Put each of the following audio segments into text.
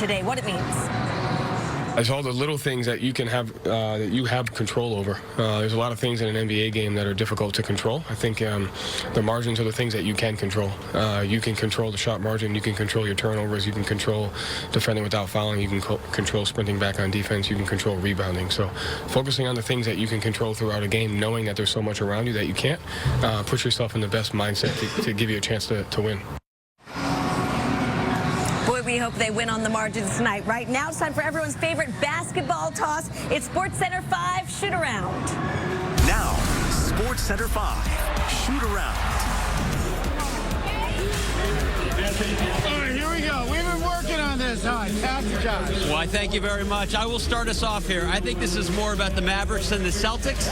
today, what it means. It's all the little things that you can have, that you have control over. There's a lot of things in an NBA game that are difficult to control. I think the margins are the things that you can control. You can control the shot margin. You can control your turnovers. You can control defending without fouling. You can control sprinting back on defense. You can control rebounding. So focusing on the things that you can control throughout a game, knowing that there's so much around you that you can't, put yourself in the best mindset to give you a chance to win. Boy, we hope they win on the margins tonight. Right now, it's time for everyone's favorite basketball toss. It's SportsCenter 5 Shoot Around. Now, SportsCenter 5 Shoot Around. All right, here we go. We've been working on this. All right, pass to Josh. Well, I thank you very much. I will start us off here. I think this is more about the Mavericks than the Celtics.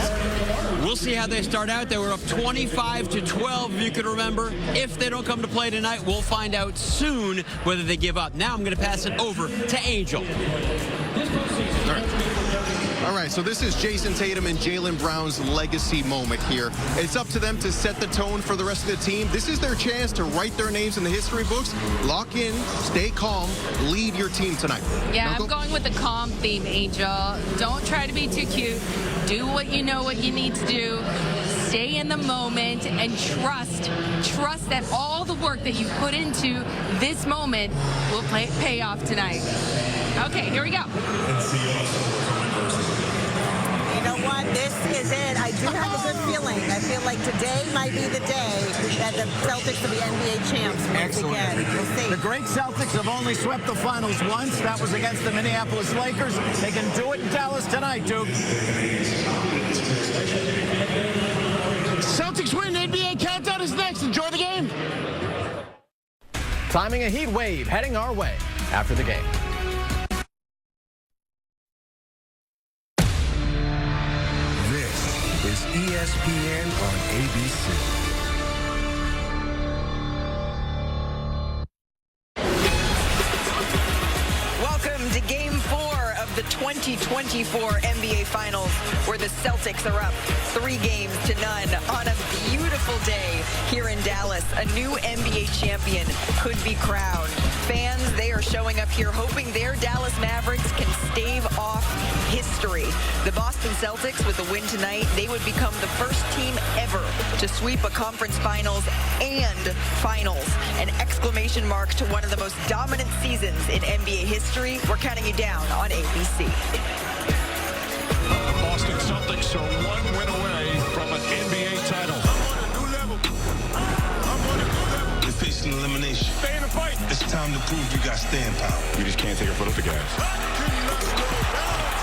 We'll see how they start out. They were up 25-12, if you can remember. If they don't come to play tonight, we'll find out soon whether they give up. Now I'm going to pass it over to Angel. All right, so this is Jason Tatum and Jaylen Brown's legacy moment here. It's up to them to set the tone for the rest of the team. This is their chance to write their names in the history books. Lock in, stay calm, lead your team tonight. Yeah, Marco? I'm going with the calm theme, Angel. Don't try to be too cute. Do what you know what you need to do. Stay in the moment and trust that all the work that you put into this moment will pay off tonight. Okay, here we go. You know what? This is it. I do have a good feeling. I feel like today might be the day that the Celtics will be NBA champs once again. We'll see. The great Celtics have only swept the finals once. That was against the Minneapolis Lakers. They can do it in Dallas tonight, Duke. Celtics win. NBA countdown is next. Enjoy the game. Timing a heat wave heading our way after the game. This is ESPN on ABC. Welcome to Game 4 of the 2024 NBA Finals, where the Celtics are up 3-0 on a beautiful day here in Dallas. A new NBA champion could be crowned. Fans, they are showing up here hoping their Dallas Mavericks can stave off history. The Boston Celtics, with a win tonight, they would become the first team ever to sweep a conference finals and finals. An exclamation mark to one of the most dominant seasons in NBA history. We're counting you down on ABC. The Boston Celtics are one win away from an NBA title. You're facing elimination. Stay in the fight. It's time to prove you got staying power. You just can't take a foot off the gas.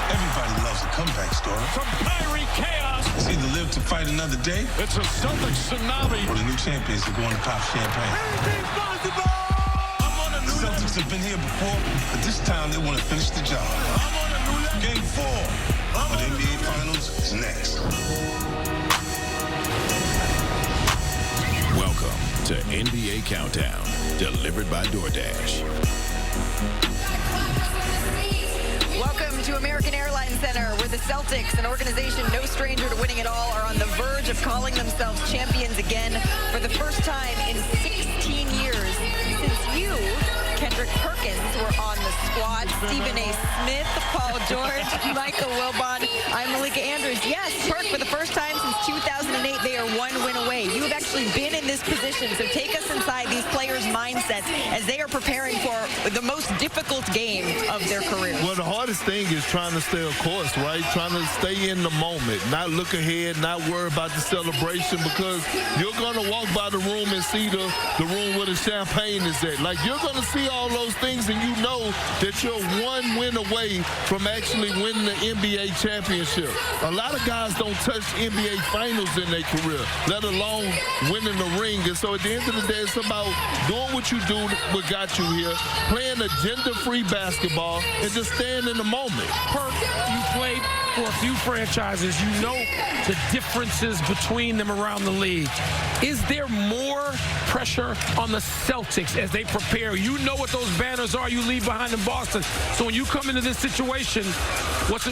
Everybody loves a comeback story. From Kyrie chaos. It's either live to fight another day. It's a Celtics tsunami. Or the new champions are going to pop champagne. The Celtics have been here before, but this time they want to finish the job. Game 4 of the NBA Finals is next. Welcome to NBA Countdown, delivered by DoorDash. Welcome to American Airlines Center, where the Celtics, an organization no stranger to winning it all, are on the verge of calling themselves champions again for the first time in 16 years since you, Kendrick Perkins, were on the squad. Stephen A. Smith, Paul George, Michael Wilbon. I'm Malika Andrews. Yes, Perk, for the first time since 2008, they are one win away. You have actually been in this position, so take us inside these players' mindsets as they are preparing for the most difficult game of their career. Well, the hardest thing is trying to stay on course, right? Trying to stay in the moment, not look ahead, not worry about the celebration, because you're going to walk by the room and see the room where the champagne is at. Like, you're going to see all those things, and you know that you're one win away from actually winning the NBA championship. A lot of guys don't touch NBA finals in their career, let alone winning the ring. And so at the end of the day, it's about doing what you do, what got you here, playing agenda-free basketball, and just staying in the moment. Perk, you played for a few franchises. You know the differences between them around the league. Is there more pressure on the Celtics as they prepare? You know what those banners are you leave behind in Boston. So when you come into this situation,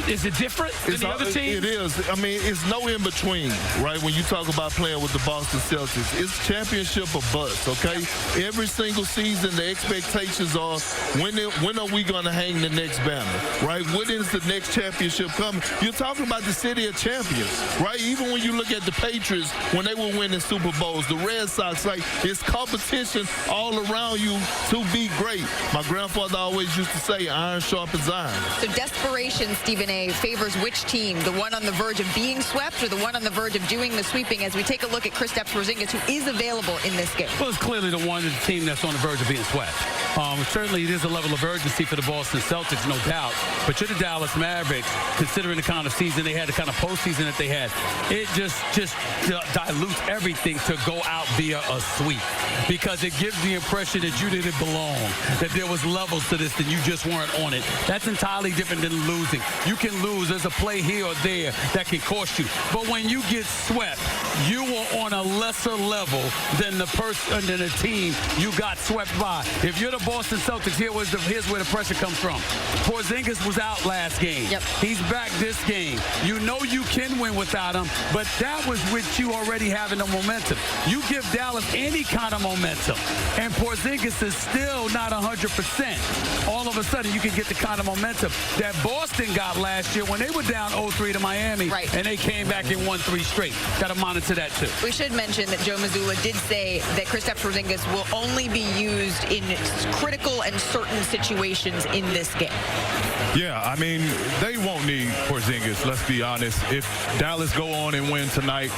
Is it different than the other teams? It is. I mean, it's no in between, right? When you talk about playing with the Boston Celtics, it's championship or bust, okay? Every single season, the expectations are when are we going to hang the next banner, right? When is the next championship coming? You're talking about the city of champions, right? Even when you look at the Patriots, when they were winning Super Bowls, the Red Sox, like, it's competition all around you to be great. My grandfather always used to say, iron sharpens iron. So desperation, Stephen A., favors which team? The one on the verge of being swept or the one on the verge of doing the sweeping? As we take a look at Kristaps Porzingis, who is available in this game. Well, it's clearly the team that's on the verge of being swept. Certainly, it is a level of urgency for the Boston Celtics, no doubt. But you're the Dallas Mavericks, considering the kind of season they had, the kind of postseason that they had. It just dilutes everything to go out via a sweep, because it gives the impression that you didn't belong, that there was levels to this and you just weren't on it. That's entirely different than losing. You can lose. There's a play here or there that can cost you. But when you get swept, you were on a lesser level than the person, than the team you got swept by. If you're the Boston Celtics, here's where the pressure comes from. Porzingis was out last game. Yep. He's back this game. You know you can win without him, but that was with you already having the momentum. You give Dallas any kind of momentum, and Porzingis is still not 100%. All of a sudden, you can get the kind of momentum that Boston got last year when they were down 0-3 to Miami, and they came back and won 3 straight. Got to monitor that, too. We should mention that Joe Mazzulla did say that Kristaps Porzingis will only be used in critical and certain situations in this game. Yeah, I mean, they won't need Porzingis, let's be honest. If Dallas go on and win tonight,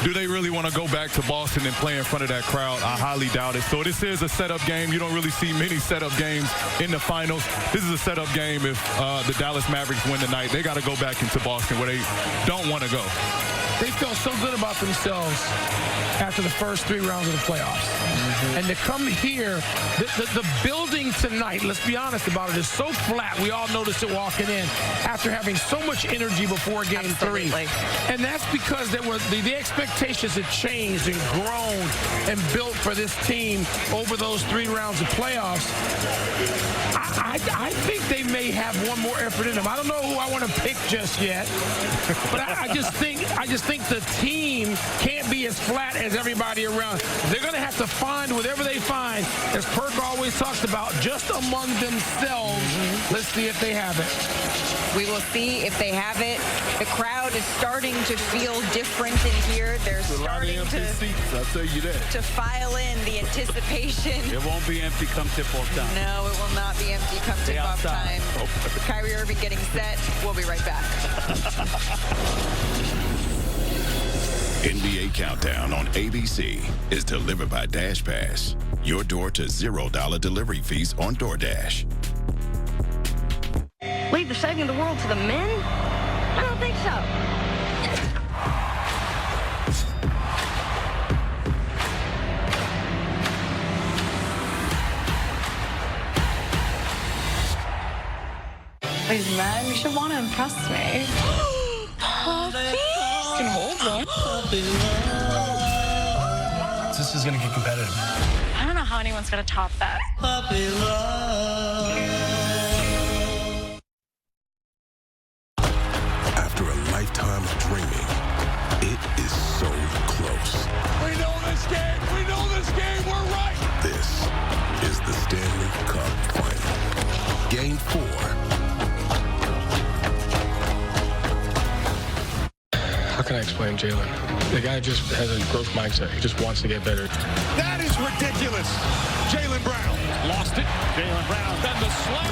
do they really want to go back to Boston and play in front of that crowd? I highly doubt it. So this is a setup game. You don't really see many setup games in the finals. This is a setup game if the Dallas Mavericks win tonight. They got to go back into Boston where they don't want to go. They felt so good about themselves after the first 3 rounds of the playoffs. And to come here, the building tonight, let's be honest about it, is so flat. We all noticed it walking in after having so much energy before Game 3. And that's because there were the expectations had changed and grown and built for this team over those 3 rounds of playoffs. I think they may have one more effort in them. I don't know who I want to pick just yet, but I just think the team can't be as flat as everybody around. They're going to have to find whatever they find, as Perk always talks about, just among themselves. Let's see if they have it. We will see if they have it. The crowd is starting to feel different in here. They're starting I'll tell you that. to file in the anticipation. It won't be empty come tip-off time. No, it will not be empty come tip-off time. Kyrie Irving getting set. We'll be right back. NBA Countdown on ABC is delivered by Dash Pass. Your door to $0 delivery fees on DoorDash. Leave the saving the world to the men? I don't think so. These men, you should want to impress me. Puppy? You can hold one. This is going to get competitive. I don't know how anyone's going to top that. Puppy love. After a lifetime of dreaming, it is so close. We know this game. We know this game. We're right. This is the Stanley Cup Final. Game 4. How can I explain Jalen? The guy just has a growth mindset. He just wants to get better. That is ridiculous. Jalen Brown lost it. Jalen Brown, then the slam.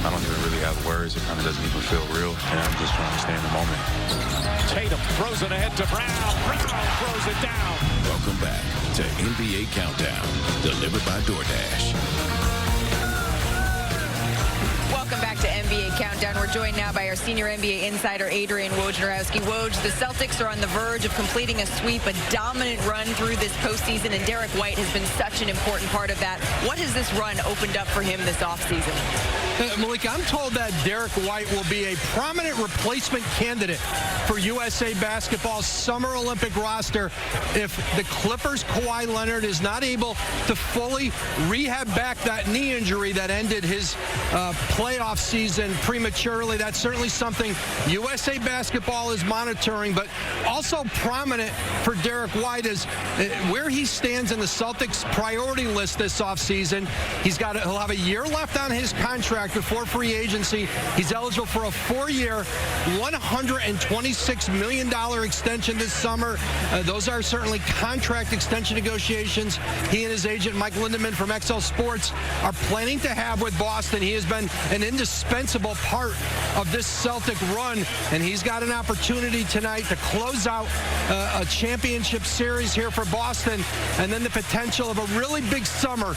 I don't even really have words. It kind of doesn't even feel real. And I'm just trying to stay in the moment. Tatum throws it ahead to Brown. Brown throws it down. Welcome back to NBA Countdown, delivered by DoorDash. Welcome back to NBA Countdown. Countdown. We're joined now by our senior NBA insider, Adrian Wojnarowski. Woj, the Celtics are on the verge of completing a sweep, a dominant run through this postseason, and Derek White has been such an important part of that. What has this run opened up for him this offseason? Malika, I'm told that Derek White will be a prominent replacement candidate for USA Basketball's Summer Olympic roster if the Clippers' Kawhi Leonard is not able to fully rehab back that knee injury that ended his playoff season prematurely. That's certainly something USA Basketball is monitoring, but also prominent for Derek White is where he stands in the Celtics' priority list this offseason. He'll have a year left on his contract before free agency. He's eligible for a 4-year, $126 million extension this summer. Those are certainly contract extension negotiations he and his agent, Mike Lindemann from XL Sports, are planning to have with Boston. He has been an indispensable part of this Celtic run, and he's got an opportunity tonight to close out a championship series here for Boston, and then the potential of a really big summer,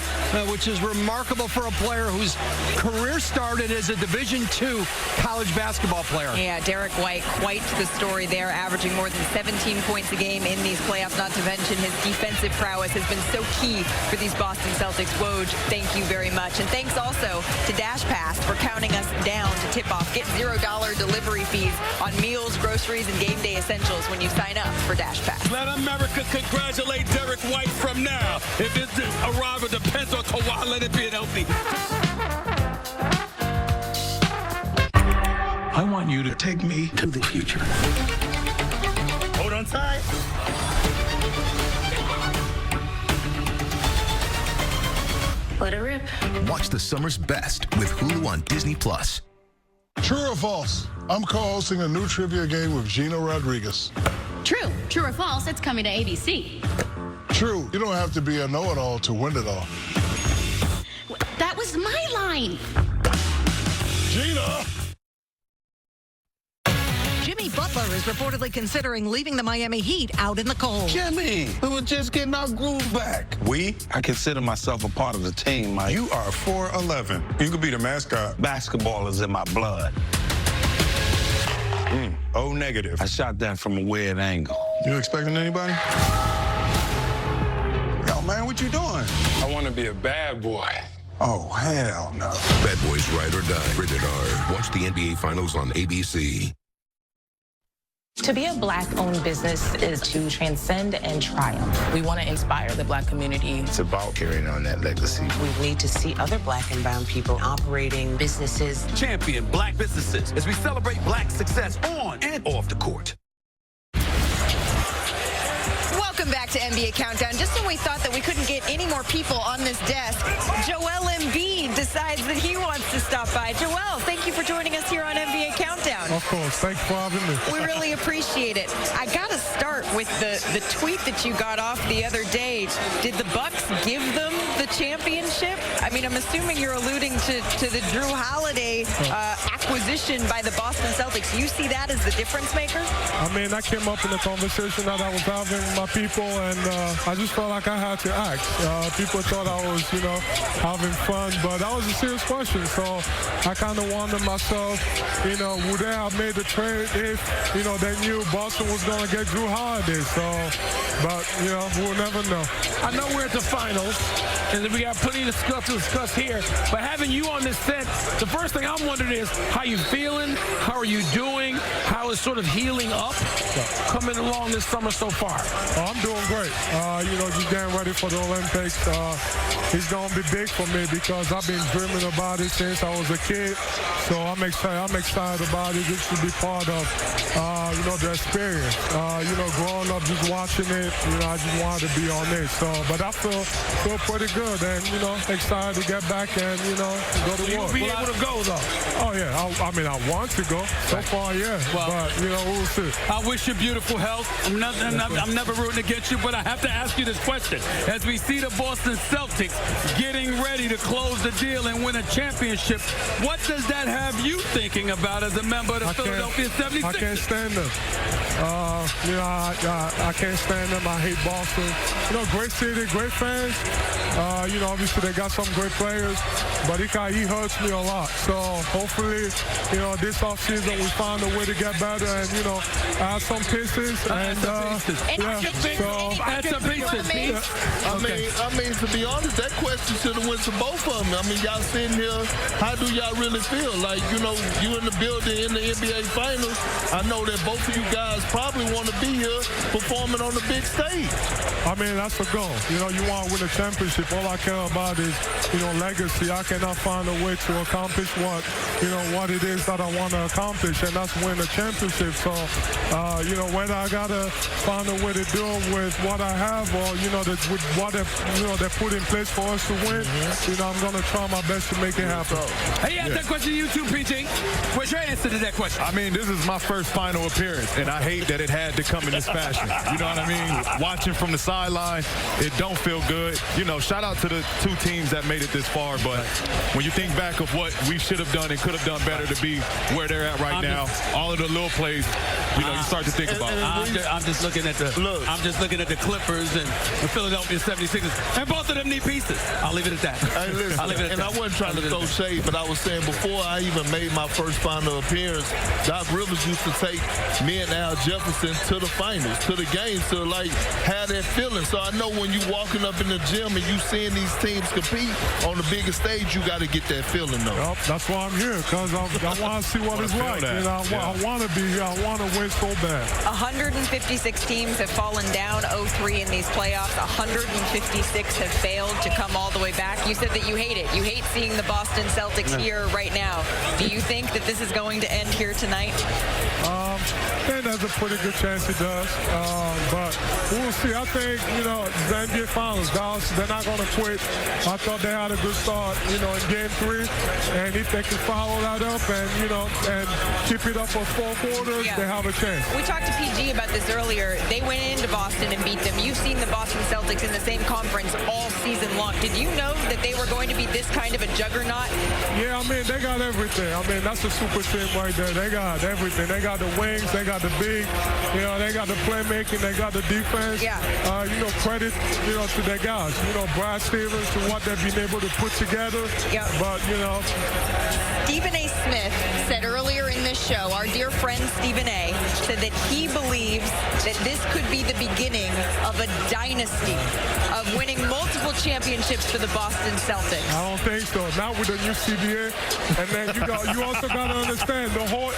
which is remarkable for a player whose career started as a Division II college basketball player. Yeah, Derek White, quite the story there, averaging more than 17 points a game in these playoffs, not to mention his defensive prowess has been so key for these Boston Celtics. Woj, thank you very much. And thanks also to Dash Pass for counting us down to tip-off. Get $0 delivery fees on meals, groceries, and game day essentials when you sign up for Dash Pass. Let America congratulate Derek White from now. If his arrival depends on Kawhi, let it be an healthy. I want you to take me to the future. Hold on tight. Let it rip. Watch the summer's best with Hulu on Disney+. True or false? I'm co-hosting a new trivia game with Gina Rodriguez. True. True or false, it's coming to ABC. True. You don't have to be a know-it-all to win it all. That was my line. Gina! Jimmy Butler is reportedly considering leaving the Miami Heat out in the cold. Jimmy, we were just getting our groove back. I consider myself a part of the team, Mike. You are 4'11". You could be the mascot. Basketball is in my blood. O negative. I shot that from a weird angle. You expecting anybody? Yo, man, what you doing? I want to be a bad boy. Oh, hell no. Bad Boys Ride or Die. Rated R. Watch the NBA Finals on ABC. To be a Black-owned business is to transcend and triumph. We want to inspire the Black community. It's about carrying on that legacy. We need to see other Black and brown people operating businesses. Champion Black businesses as we celebrate Black success on and off the court. Welcome back to NBA Countdown. Just when we thought that we couldn't get any more people on this desk, Joel Embiid decides that he wants to stop by. Joel, thank you for joining us here on NBA Countdown. Of course. Thanks for having me. We really appreciate it. I got to start with the tweet that you got off the other day. Did the Bucks give them the championship? I mean, I'm assuming you're alluding to the Drew Holiday acquisition by the Boston Celtics. You see that as the difference maker? I mean, that came up in the conversation that I was having with my people, and I just felt like I had to act. People thought I was, having fun, but that was a serious question. So I kind of wondered myself, would they have made the trade if, they knew Boston was going to get Drew Holiday? So, but, we'll never know. I know we're at the finals, and we got plenty to discuss here, but having you on this set, the first thing I'm wondering is how you feeling, how are you doing, how is sort of healing up coming along this summer so far? Oh, I'm doing great. Just getting ready for the Olympics. It's going to be big for me because I've been dreaming about it since I was a kid. So I'm excited about it just to be part of, the experience. Growing up just watching it, I just wanted to be on it. So, but I feel pretty good and, excited to get back and, go to war. You'll be able to go, though. Oh, yeah. I want to go. So far, yeah. Well, but, we'll see. I wish you beautiful health. I'm never rooting against you, but I have to ask you this question. As we see the Boston Celtics getting ready to close the deal and win a championship, what does that have you thinking about as a member of the Philadelphia 76ers? I can't stand them. You know, I can't stand them. I hate Boston. You know, great city, great fans. You know, obviously they got some great players, but he hurts me a lot. So hopefully, you know, this offseason we find a way to get better and, you know, add some pieces. And I mean, to be honest, that question should have went to both of them. I mean, y'all sitting here, how do y'all really feel? Like, you know, you in the building in the NBA Finals, I know that both of you guys probably want to be here performing on the big stage. I mean, that's the goal. You know, you want to win a championship. All I care about is, you know, legacy. I cannot find a way to accomplish what it is that I want to accomplish, and that's win a championship. So, you know, whether I got to find a way to do it with what I have or, you know, with what they put in place for us to win, you know, I'm going to try my best to make it happen. Hey, ask that question to you too, PG. What's your answer to that question? I mean, this is my first final appearance, and I hate that it had to come in this fashion. You know what I mean? Watching from the sideline, it don't feel good. You know, shout out to the two teams that made it this far, but when you think back of what we should have done and could have done better to be where they're at right now, all of the little plays, you know, you start to think about it. I'm just looking at the Clippers and the Philadelphia 76ers, and both of them need pieces. I'll leave it at that. Hey, listen, I wasn't trying to throw shade, but I was saying before I even made my first final appearance, Doc Rivers used to take me and Al Jefferson to the finals, to the games, to like have that feeling. So I know when you walking up in the gym and you seeing these teams compete on the biggest stage, you got to get that feeling though. Yep, that's why I'm here, because I want to see what it's like. And I want to be here. I want to win so bad. 156 teams have fallen down 0-3 in these playoffs. 156 have failed to come all the way back. You said that you hate it. You hate seeing the Boston Celtics here right now. Do you think that this is going to end here tonight? I think there's a pretty good chance it does. But we'll see. I think, you know, the NBA Finals, Dallas, they're not going to quit. I thought they had a good start, you know, in Game 3. And if they can follow that up and, you know, and keep it up for 4 quarters, they have a chance. We talked to PG about this earlier. They went into Boston and beat them. You've seen the Boston Celtics in the same conference all season long. Did you know that they were going to be this kind of a juggernaut? Yeah, I mean, they got everything. I mean, that's a super team right there. They got everything. They got the wings, they got the big, you know, they got the playmaking, they got the defense. Yeah. You know, credit, you know, to their guys. You know, Brad Stevens, to what they've been able to put together. Yeah. But, you know. Stephen A. Smith said earlier in this show, our dear friend Stephen A. said that he believes that this could be the beginning of a dynasty of winning multiple championships for the Boston Celtics. I don't think so. Not with the new CBA. And then you also got to understand the whole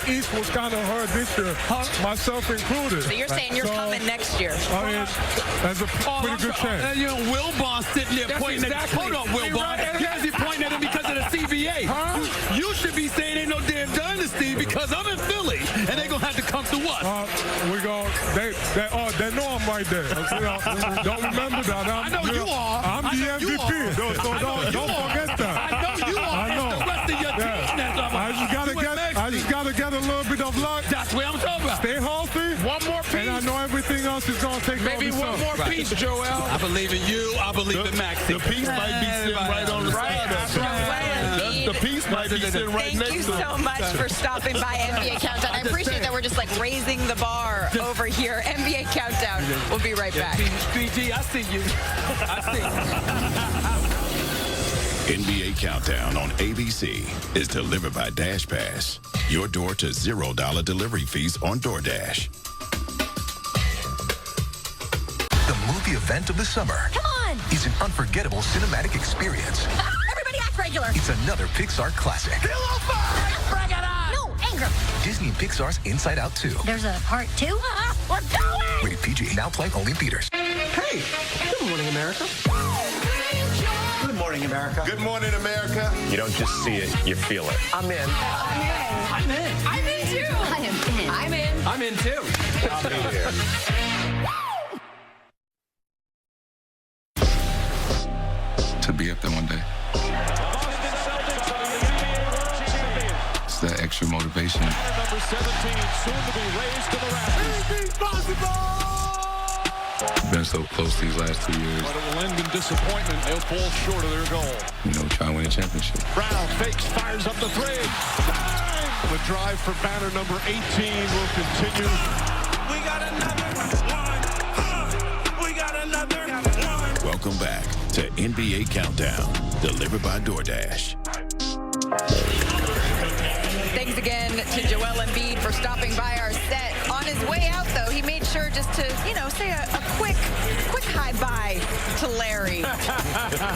East was kind of hurt this year, myself included. So you're saying you're coming next year? I mean, there's a pretty good chance. You know, Wilbon sitting there pointing at him. Hold on, Wilbon. You're actually pointing at him because of the CBA. You should be saying ain't no damn dynasty because I'm in Philly and they're going to have to come to us. They know I'm right there. You know, don't remember that. I know you are. I'm the MVP. Don't forget that. I know you are. I know. It's the rest of your team. I just gotta get a little bit of luck. That's what I'm talking about. Stay healthy. One more piece. And I know everything else is gonna take maybe one more piece, Joel. I believe in you. I believe in Maxie. The piece might be sitting right on the side of it. The piece might be sitting right next to it. Thank you so much for stopping by NBA Countdown. I appreciate that we're just like raising the bar over here. NBA Countdown. We'll be right back. PG, I see you. I see you. NBA Countdown on ABC is delivered by Dash Pass. Your door to $0 delivery fees on DoorDash. The movie event of the summer. Come on! Is an unforgettable cinematic experience. Everybody act regular! It's another Pixar classic. Bring it on! No, anger! Disney and Pixar's Inside Out 2. There's a part 2? We're going! Rated PG. Now playing only in theaters. Hey, good morning, America. Good morning, America. Good morning, America. You don't just see it, you feel it. I'm in. I'm in. I'm in too! I am in. I'm in. I'm in too. I'll be here. To be up there one day. It's that extra motivation. Number 17, soon to be raised to the rafters. Been so close these last 2 years. But it will end in disappointment. They'll fall short of their goal. You know, try to win a championship. Brown fakes, fires up the three. Bang! The drive for banner number 18 will continue. Welcome back to NBA Countdown, delivered by DoorDash. Thanks again to Joel Embiid for stopping by our set. On his way out, though, he made sure just to, say a quick hi-bye to Larry,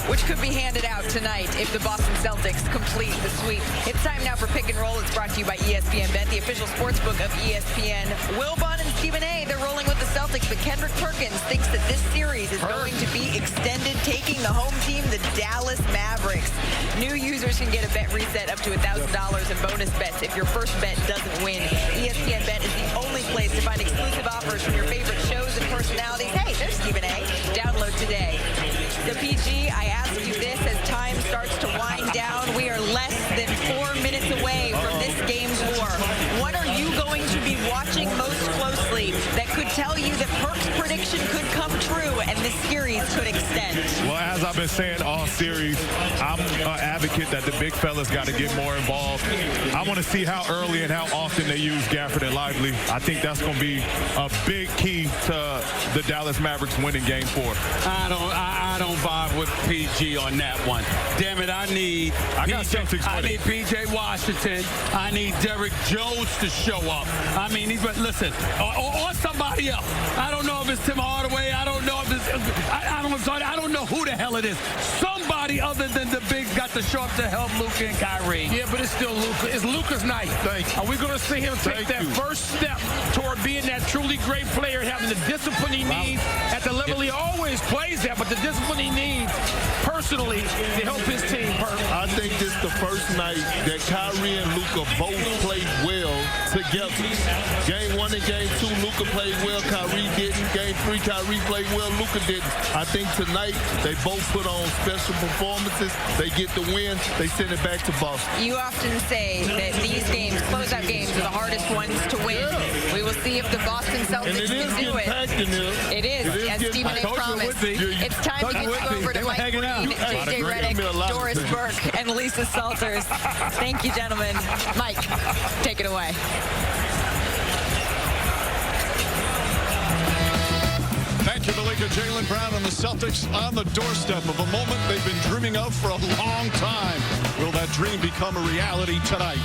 which could be handed out tonight if the Boston Celtics complete the sweep. It's time now for Pick and Roll. It's brought to you by ESPN Bet, the official sportsbook of ESPN. Wilbon and Stephen A., they're rolling with the Celtics, but Kendrick Perkins thinks that this series is going to be extended, taking the home team, the Dallas Mavericks. New users can get a bet reset up to $1,000 in bonus bets if your first bet doesn't win. ESPN Bet is the only place to find exclusive offers from your favorite shows and personalities. Hey, there's Stephen A. Download today. So, PG, I ask you this as time starts to wind down. We are less than 4 minutes away from this Game 4. What are you going to be watching most closely that could tell you that Perk's prediction could come true and this series could extend? Well, as I've been saying all series, I'm an advocate that the big fellas got to get more involved. I want to see how early and how often they use Gafford and Lively. I think that's going to be a big key to the Dallas Mavericks winning Game 4. I don't vibe with PG on that one. Damn it, I need PJ Washington. I need Derrick Jones to show up. I mean, listen, or somebody else. I don't know if it's Tim Hardaway. I don't know if it's I don't know who the hell it is. Somebody other than the big got to show up to help Luka and Kyrie. Yeah, but it's still Luka. It's Luka's night. Are we going to see him take that first step toward being that truly great player, having the discipline he needs at the level he always plays at, but the discipline he needs personally to help his team? I think this is the first night that Kyrie and Luka both played well together. Game 1 and Game 2, Luka played well, Kyrie didn't. Game 3, Kyrie played well, Luka didn't. I think tonight they both put on special performances. They get the win. They send it back to Boston. You often say that these games, closeout games, are the hardest ones to win. Yeah. We will see if the Boston Celtics can do it. It is, as Stephen A. promised. It's time to get you over to Mike Green, JJ Redick, Doris Burke, and Lisa Salters. Thank you, gentlemen. Mike, take it away. Thank you, Malika. Jaylen Brown and the Celtics on the doorstep of a moment they've been dreaming of for a long time. Will that dream become a reality tonight?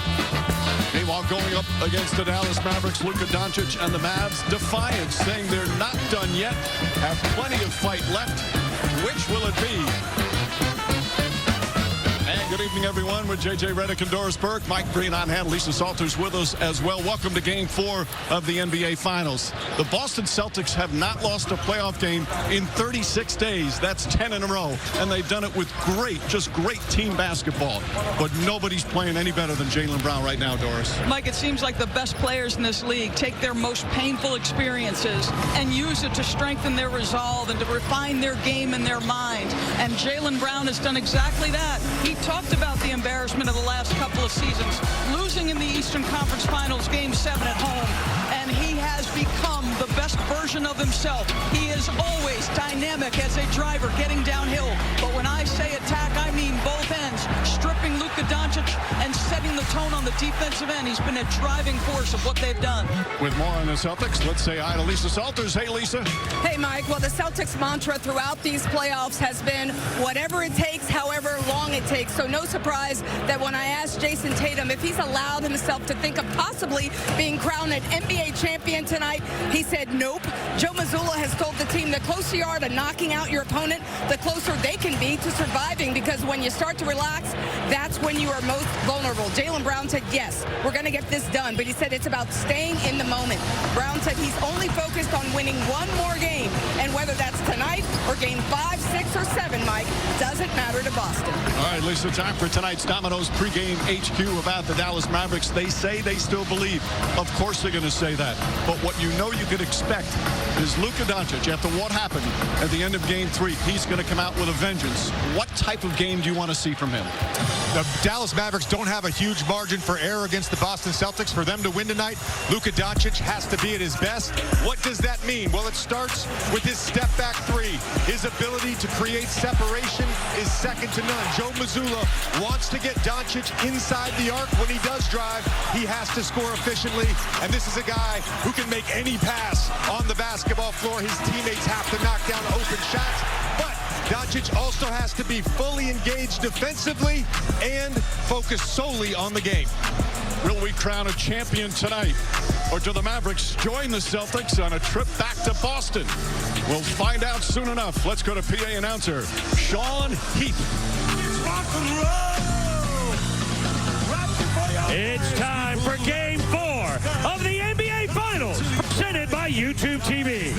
Meanwhile, going up against the Dallas Mavericks, Luka Doncic and the Mavs, defiant, saying they're not done yet, have plenty of fight left. Which will it be? And good evening, everyone, with JJ Redick and Doris Burke. Mike Green on hand. Lisa Salters with us as well. Welcome to Game 4 of the NBA Finals. The Boston Celtics have not lost a playoff game in 36 days. That's 10 in a row. And they've done it with great team basketball. But nobody's playing any better than Jaylen Brown right now, Doris. Mike, it seems like the best players in this league take their most painful experiences and use it to strengthen their resolve and to refine their game and their mind. And Jaylen Brown has done exactly that. He talked about the embarrassment of the last couple of seasons, losing in the Eastern Conference Finals Game 7 at home, and he has become the best version of himself. He is always dynamic as a driver, getting downhill. But when I say attack, I mean both ends, stripping Luka Doncic and setting the tone on the defensive end. He's been a driving force of what they've done. With more on the Celtics, let's say hi to Lisa Salters. Hey, Lisa. Hey, Mike. Well, the Celtics mantra throughout these playoffs has been whatever it takes, however long it takes. So no surprise that when I asked Jason Tatum if he's allowed himself to think of possibly being crowned an NBA champion tonight, he said nope. Joe Mazzulla has told the team the closer you are to knocking out your opponent, the closer they can be to surviving, because when you start to relax, that's when you are most vulnerable. Jaylen Brown said, yes, we're going to get this done, but he said it's about staying in the moment. Brown said he's only focused on winning one more game, and whether that's tonight or Game 5, 6, or 7, Mike, doesn't matter to Boston. All right, Lisa, time for tonight's Domino's pregame HQ about the Dallas Mavericks. They say they still believe. Of course they're going to say that. But what you know you could expect is Luka Doncic, after what happened at the end of Game 3, he's going to come out with a vengeance. What type of game do you want to see from him? The Dallas Mavericks don't have a huge margin for error against the Boston Celtics. For them to win tonight, Luka Doncic has to be at his best. What does that mean? Well, it starts with his step-back three. His ability to create separation is second to none. Joe Mazzulla wants to get Doncic inside the arc. When he does drive, he has to score efficiently. And this is a guy who can make any pass on the basketball floor. His teammates have to knock down open shots. But Doncic also has to be fully engaged defensively and focus solely on the game. Will we crown a champion tonight? Or do the Mavericks join the Celtics on a trip back to Boston? We'll find out soon enough. Let's go to PA announcer Sean Heath. It's time for Game 4 of the NBA Finals, presented by YouTube TV.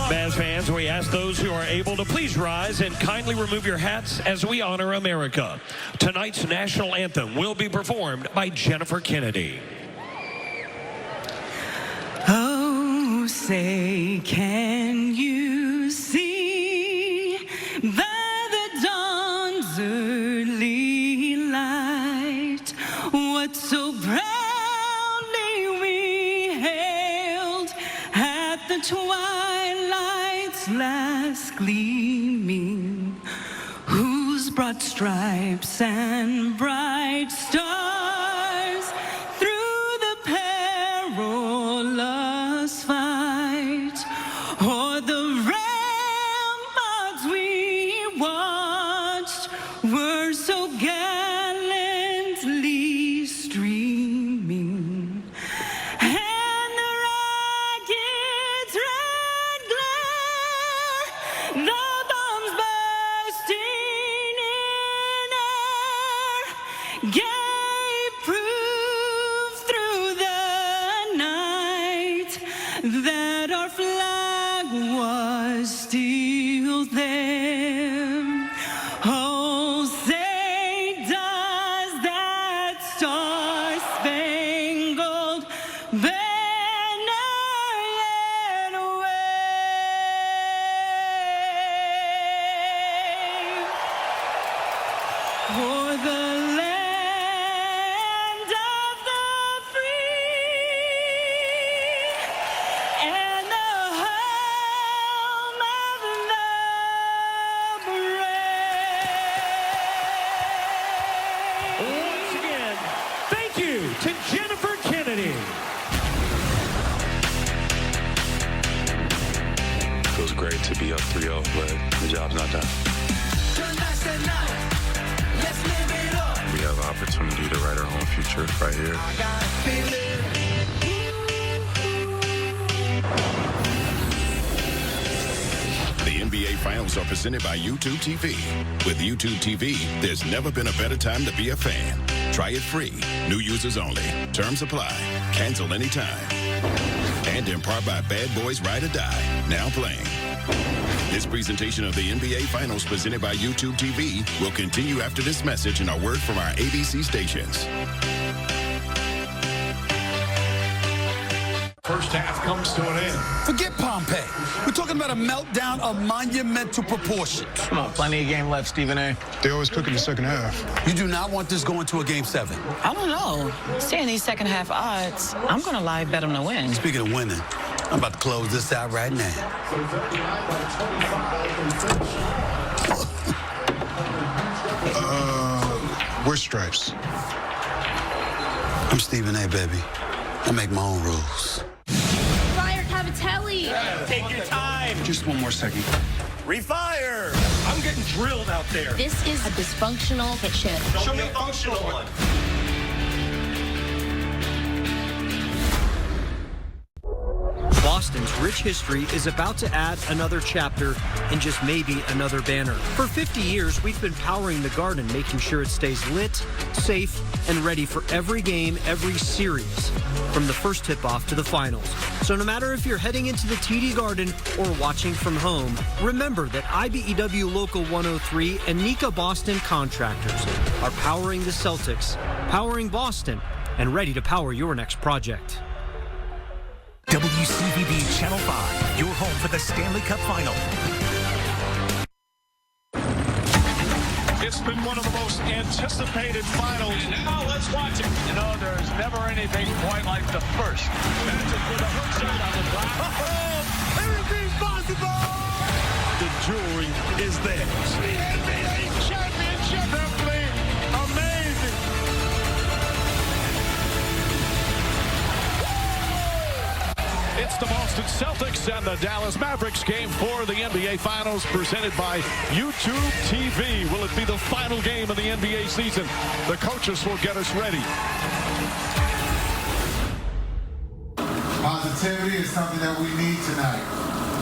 Mavs fans, we ask those who are able to please rise and kindly remove your hats as we honor America. Tonight's national anthem will be performed by Jennifer Kennedy. Oh, say, can you see by the dawn's early light what so proudly we hailed at the twilight's last gleaming, whose broad stripes and bright stars through the perilous fight o'er the ramparts we watched were so gallantly streaming, and the rocket's red glare, the bombs bursting in air, gave proof through the night that our flag was still there. Oh, say does that star-spangled banner yet wave o'er the land of the free and the home of the brave? Once again, thank you to Jennifer Kennedy. Feels great to be up 3-0, but the job's not done. We have an opportunity to write our own future right here. The NBA Finals are presented by YouTube TV. With YouTube TV, there's never been a better time to be a fan. Try it free. New users only. Terms apply. Cancel anytime. And in part by Bad Boys Ride or Die. Now playing. This presentation of the NBA Finals presented by YouTube TV will continue after this message and a word from our ABC stations. First half comes to an end. Forget Pompeii. We're talking about a meltdown of monumental proportions. Come on, plenty of game left, Stephen A. They always cook in the second half. You do not want this going to a Game 7. I don't know. Seeing these second half odds, I'm going to lie bet them to win. Speaking of winning, I'm about to close this out right now. We're stripes. I'm Stephen A, baby. I make my own rules. Fire Cavatelli. Take your time. Just one more second. Refire. I'm getting drilled out there. This is a dysfunctional kitchen. Show me a functional one. Boston's rich history is about to add another chapter and just maybe another banner. For 50 years, we've been powering the Garden, making sure it stays lit, safe, and ready for every game, every series, from the first tip-off to the finals. So no matter if you're heading into the TD Garden or watching from home, remember that IBEW Local 103 and Nika Boston Contractors are powering the Celtics, powering Boston, and ready to power your next project. WCVB Channel 5, your home for the Stanley Cup Final. It's been one of the most anticipated finals. And now let's watch it. You know, there's never anything quite like the first. Magic with a hook shot on the block. Oh, everything's possible. The jewelry is theirs. The NBA championship. Simply amazing. It's the Boston Boston Celtics and the Dallas Mavericks, game 4 of the NBA Finals, presented by YouTube TV. Will it be the final game of the NBA season? The coaches will get us ready. Positivity is something that we need tonight.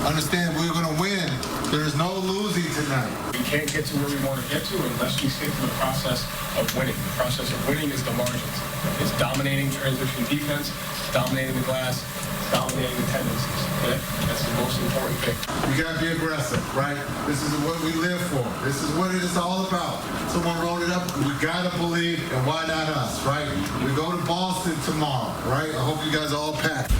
Understand, we're going to win. There is no losing tonight. We can't get to where we want to get to unless we stick to the process of winning. The process of winning is the margins. It's dominating transition defense, dominating the glass, dominating the tendencies. Okay? That's the most important thing. We got to be aggressive, right? This is what we live for. This is what it is all about. Someone wrote it up. We got to believe, and why not us, right? We go to Boston tomorrow, right? I hope you guys are all packed.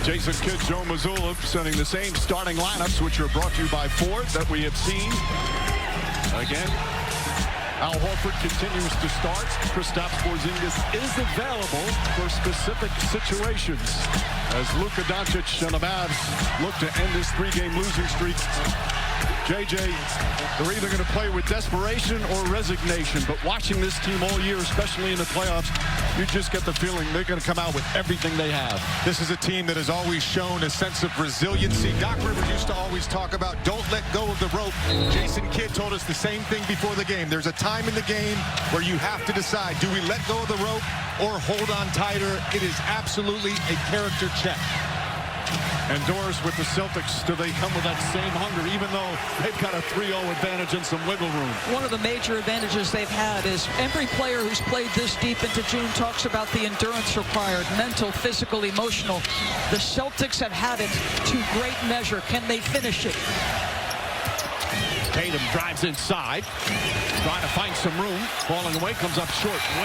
Jason Kidd, Joe Mazzulla sending the same starting lineups, which are brought to you by Ford, that we have seen. Again, Al Horford continues to start. Kristaps Porzingis is available for specific situations as Luka Doncic and the Mavs look to end this 3-game losing streak. JJ, they're either going to play with desperation or resignation, but watching this team all year, especially in the playoffs, you just get the feeling they're going to come out with everything they have. This is a team that has always shown a sense of resiliency. Doc Rivers used to always talk about don't let go of the rope. Jason Kidd told us the same thing before the game. There's a time in the game where you have to decide, do we let go of the rope or hold on tighter? It is absolutely a character check. And Doris, with the Celtics, do they come with that same hunger, even though they've got a 3-0 advantage and some wiggle room? One of the major advantages they've had is every player who's played this deep into June talks about the endurance required, mental, physical, emotional. The Celtics have had it to great measure. Can they finish it? Tatum drives inside, trying to find some room. Falling away, comes up short.